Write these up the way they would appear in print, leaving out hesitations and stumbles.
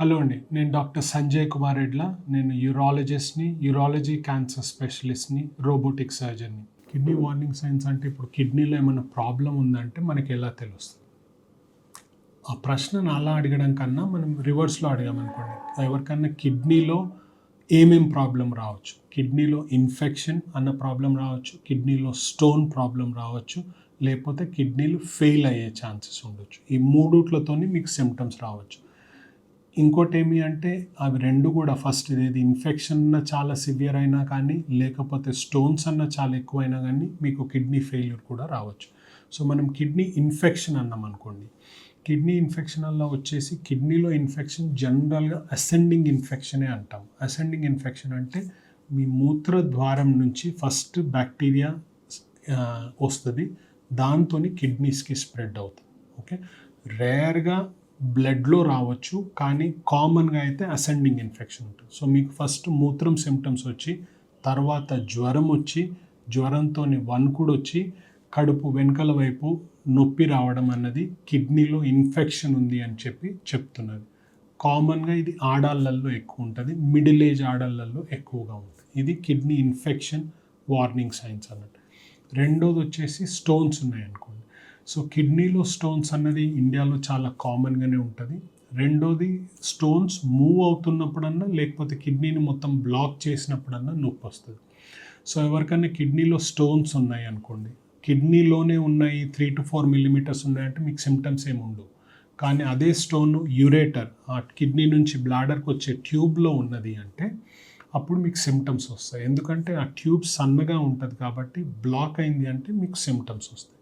Hello అండి, నేను doctor Sanjay Kumar Redla. నేను యూరాలజిస్ట్ని, యూరాలజీ క్యాన్సర్ స్పెషలిస్ట్ని, రోబోటిక్ సర్జన్ని. కిడ్నీ వార్నింగ్ సైన్స్ అంటే ఇప్పుడు కిడ్నీలో ఏమైనా ప్రాబ్లం ఉందంటే మనకి ఎలా తెలుస్తుంది? ఆ ప్రశ్నను అలా అడగడం కన్నా మనం రివర్స్లో అడిగామనుకోండి, ఎవరికన్నా కిడ్నీలో ఏమేం ప్రాబ్లం రావచ్చు, కిడ్నీలో ఇన్ఫెక్షన్ అన్న ప్రాబ్లం రావచ్చు, కిడ్నీలో స్టోన్ ప్రాబ్లం రావచ్చు, లేకపోతే కిడ్నీలు ఫెయిల్ అయ్యే ఛాన్సెస్ ఉండొచ్చు. ఈ మూడిట్లతోని మీకు సిమ్టమ్స్ రావచ్చు. ఇంకోటి ఏమి అంటే అవి రెండు కూడా ఫస్ట్ ఇది ఇన్ఫెక్షన్ అన్న చాలా సివియర్ అయినా కానీ, లేకపోతే స్టోన్స్ అన్న చాలా ఎక్కువైనా కానీ మీకు కిడ్నీ ఫెయిల్యూర్ కూడా రావచ్చు. సో మనం కిడ్నీ ఇన్ఫెక్షన్ అన్నాం అనుకోండి, కిడ్నీ ఇన్ఫెక్షన్ వల్ల వచ్చేసి కిడ్నీలో ఇన్ఫెక్షన్ జనరల్గా అసెండింగ్ ఇన్ఫెక్షనే అంటాం. అసెండింగ్ ఇన్ఫెక్షన్ అంటే మీ మూత్ర ద్వారం నుంచి ఫస్ట్ బ్యాక్టీరియా వస్తుంది, దాంతో కిడ్నీస్కి స్ప్రెడ్ అవుతుంది. ఓకే, రేర్గా బ్లడ్లో రావచ్చు, కానీ కామన్గా అయితే అసెండింగ్ ఇన్ఫెక్షన్ ఉంటుంది. సో మీకు ఫస్ట్ మూత్రం సిమ్టమ్స్ వచ్చి, తర్వాత జ్వరం వచ్చి, జ్వరంతో వణుకుడు వచ్చి, కడుపు వెనకల వైపు నొప్పి రావడం అన్నది కిడ్నీలో ఇన్ఫెక్షన్ ఉంది అని చెప్తున్నది. కామన్గా ఇది ఆడాళ్ళల్లో ఎక్కువ ఉంటుంది, మిడిల్ ఏజ్ ఆడాళ్ళల్లో ఎక్కువగా ఉంటుంది. ఇది కిడ్నీ ఇన్ఫెక్షన్ వార్నింగ్ సైన్స్ అన్నట్టు. రెండోది వచ్చేసి స్టోన్స్ ఉన్నాయనుకోండి. సో కిడ్నీలో స్టోన్స్ అన్నది ఇండియాలో చాలా కామన్గానే ఉంటుంది. రెండోది స్టోన్స్ మూవ్ అవుతున్నప్పుడన్నా, లేకపోతే కిడ్నీని మొత్తం బ్లాక్ చేసినప్పుడన్నా నొప్పి వస్తుంది. సో ఎవరికైనా కిడ్నీలో స్టోన్స్ ఉన్నాయి అనుకోండి, కిడ్నీలోనే ఉన్నాయి 3 to 4 millimeters ఉన్నాయంటే మీకు సిమ్టమ్స్ ఏమి ఉండవు. కానీ అదే స్టోన్ యూరేటర్, ఆ కిడ్నీ నుంచి బ్లాడర్కి వచ్చే ట్యూబ్లో ఉన్నది అంటే అప్పుడు మీకు సిమ్టమ్స్ వస్తాయి. ఎందుకంటే ఆ ట్యూబ్ సన్నగా ఉంటుంది కాబట్టి బ్లాక్ అయింది అంటే మీకు సిమ్టమ్స్ వస్తాయి.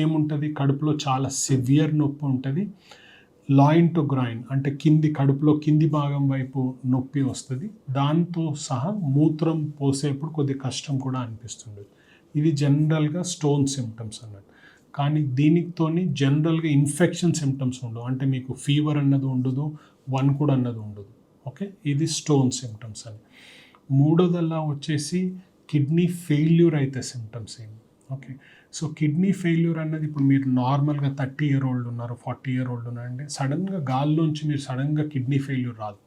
ఏముంటుంది, కడుపులో చాలా సివియర్ నొప్పి ఉంటుంది. లాయిన్ టు గ్రాయిన్ అంటే కడుపులో కింది భాగం వైపు నొప్పి వస్తుంది. దాంతో సహా మూత్రం పోసేప్పుడు కొద్దిగా కష్టం కూడా అనిపిస్తుంది. ఇది జనరల్గా స్టోన్ సిమ్టమ్స్ అన్నట్టు. కానీ దీనితోని జనరల్గా ఇన్ఫెక్షన్ సిమ్టమ్స్ ఉండవు. అంటే మీకు ఫీవర్ అన్నది ఉండదు, వణుకుడు అన్నది ఉండదు. ఓకే, ఇది స్టోన్ సిమ్టమ్స్ అని. మూడోదల్లా వచ్చేసి కిడ్నీ ఫెయిల్యూర్ అయితే సిమ్టమ్స్ ఏమి. ఓకే, సో కిడ్నీ ఫెయిల్యూర్ అన్నది ఇప్పుడు మీరు నార్మల్గా 30 year old ఉన్నారు, 40 year old ఉన్నారంటే సడన్గా గాల్లోంచి మీరు సడన్గా కిడ్నీ ఫెయిల్యూర్ రాదు.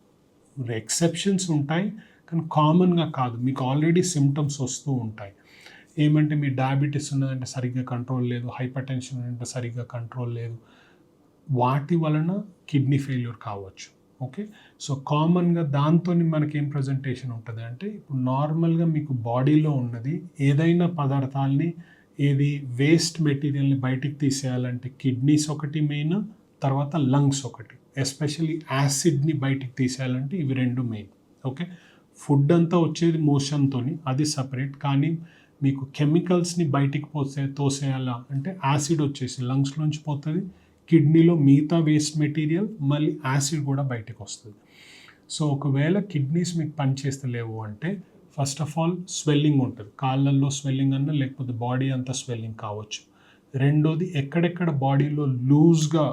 ఎక్సెప్షన్స్ ఉంటాయి, కానీ కామన్గా కాదు. మీకు ఆల్రెడీ సిమ్టమ్స్ వస్తూ ఉంటాయి. ఏమంటే మీ డయాబెటీస్ ఉన్నదంటే సరిగ్గా కంట్రోల్ లేదు, హైపర్ టెన్షన్ అంటే సరిగ్గా కంట్రోల్ లేదు, వాటి వలన కిడ్నీ ఫెయిల్యూర్ కావచ్చు. ఓకే, సో కామన్గా దాంతో మనకేం ప్రజెంటేషన్ ఉంటుంది అంటే, ఇప్పుడు నార్మల్గా మీకు బాడీలో ఉన్నది ఏదైనా పదార్థాలని, ఏది వేస్ట్ మెటీరియల్ని బయటికి తీసేయాలంటే కిడ్నీస్ ఒకటి మెయిన్, తర్వాత లంగ్స్ ఒకటి. ఎస్పెషల్లీ యాసిడ్ని బయటికి తీసేయాలంటే ఇవి రెండు మెయిన్. ఓకే, ఫుడ్ అంతా వచ్చేది మోషన్తో, అది సపరేట్. కానీ మీకు కెమికల్స్ని బయటికి తోసేయాలా అంటే యాసిడ్ వచ్చేసి లంగ్స్లోంచి పోతుంది, కిడ్నీలో మిగతా వేస్ట్ మెటీరియల్, మళ్ళీ యాసిడ్ కూడా బయటకు వస్తుంది. సో ఒకవేళ కిడ్నీస్ మీకు పనిచేస్తలేవు అంటే ఫస్ట్ ఆఫ్ ఆల్ స్వెల్లింగ్ ఉంటుంది, కాళ్ళల్లో స్వెల్లింగ్ అన్నా, లేకపోతే బాడీ అంతా స్వెల్లింగ్ కావచ్చు. రెండోది ఎక్కడెక్కడ బాడీలో లూజ్గా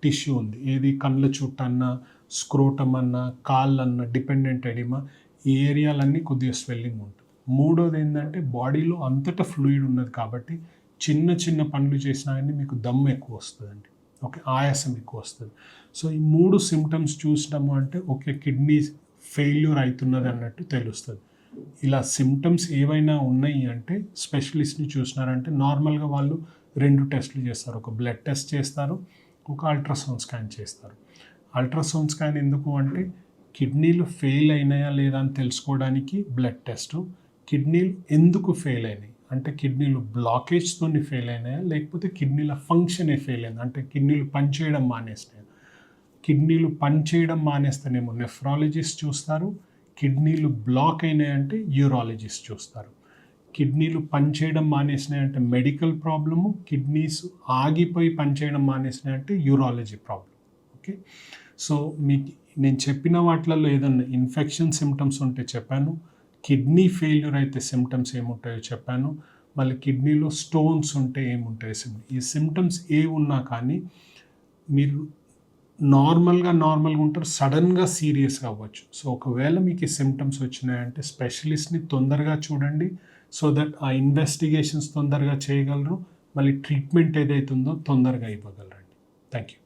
టిష్యూ ఉంది, ఏది కళ్ళ చుట్టన్నా, స్క్రోటమ్ అన్నా, కాళ్ళన్నా, డిపెండెంట్ ఎడిమా, ఈ ఏరియాలన్నీ కొద్దిగా స్వెల్లింగ్ ఉంటుంది. మూడోది ఏంటంటే బాడీలో అంతటా ఫ్లూయిడ్ ఉన్నది కాబట్టి చిన్న చిన్న పనులు చేసినా కానీ మీకు దమ్ము ఎక్కువ వస్తుందండి. ఓకే, ఆయాసం ఎక్కువ వస్తుంది. సో ఈ 3 సిమ్టమ్స్ చూసినాము అంటే ఓకే కిడ్నీ ఫెయిల్యూర్ అవుతున్నది అన్నట్టు తెలుస్తుంది. ఇలా సిమ్టమ్స్ ఏవైనా ఉన్నాయి అంటే స్పెషలిస్ట్ని చూసినారంటే నార్మల్గా వాళ్ళు 2 టెస్టులు చేస్తారు. ఒక బ్లడ్ టెస్ట్ చేస్తారు, ఒక అల్ట్రాసౌండ్ స్కాన్ చేస్తారు. అల్ట్రాసౌండ్ స్కాన్ ఎందుకు అంటే కిడ్నీలు ఫెయిల్ అయినాయా లేదా అని తెలుసుకోవడానికి బ్లడ్ టెస్టు. కిడ్నీలు ఎందుకు ఫెయిల్ అయినాయి అంటే కిడ్నీలు బ్లాకేజ్తో ఫెయిల్ అయినాయా, లేకపోతే కిడ్నీల ఫంక్షనే ఫెయిల్ అయింది అంటే కిడ్నీలు పనిచేయడం మానేస్తాయి. కిడ్నీలు పనిచేయడం మానేస్తేనేమో నెఫ్రాలజిస్ట్ చూస్తారు, కిడ్నీలు బ్లాక్ అయినాయంటే యూరాలజిస్ట్ చూస్తారు. కిడ్నీలు పనిచేయడం మానేసినాయంటే మెడికల్ ప్రాబ్లము, కిడ్నీస్ ఆగిపోయి పనిచేయడం మానేసినాయంటే యూరాలజీ ప్రాబ్లం. ఓకే, సో మీకు నేను చెప్పిన వాటిలలో ఏదన్నా ఇన్ఫెక్షన్ సిమ్టమ్స్ ఉంటే చెప్పాను, కిడ్నీ ఫెయిల్యూర్ అయితే సిమ్టమ్స్ ఏముంటాయో చెప్పాను, మళ్ళీ కిడ్నీలో స్టోన్స్ ఉంటే ఏముంటాయి ఈ సిమ్టమ్స్ ఏ ఉన్నా కానీ మీరు నార్మల్గా ఉంటారు, సడన్గా సీరియస్గా అవ్వచ్చు. సో ఒకవేళ మీకు ఈ సిమ్టమ్స్ వచ్చినాయంటే స్పెషలిస్ట్ని తొందరగా చూడండి, సో దట్ ఆ ఇన్వెస్టిగేషన్స్ తొందరగా చేయగలరు, మళ్ళీ ట్రీట్మెంట్ ఏదైతుందో తొందరగా ఇవ్వగలరండి. Thank you.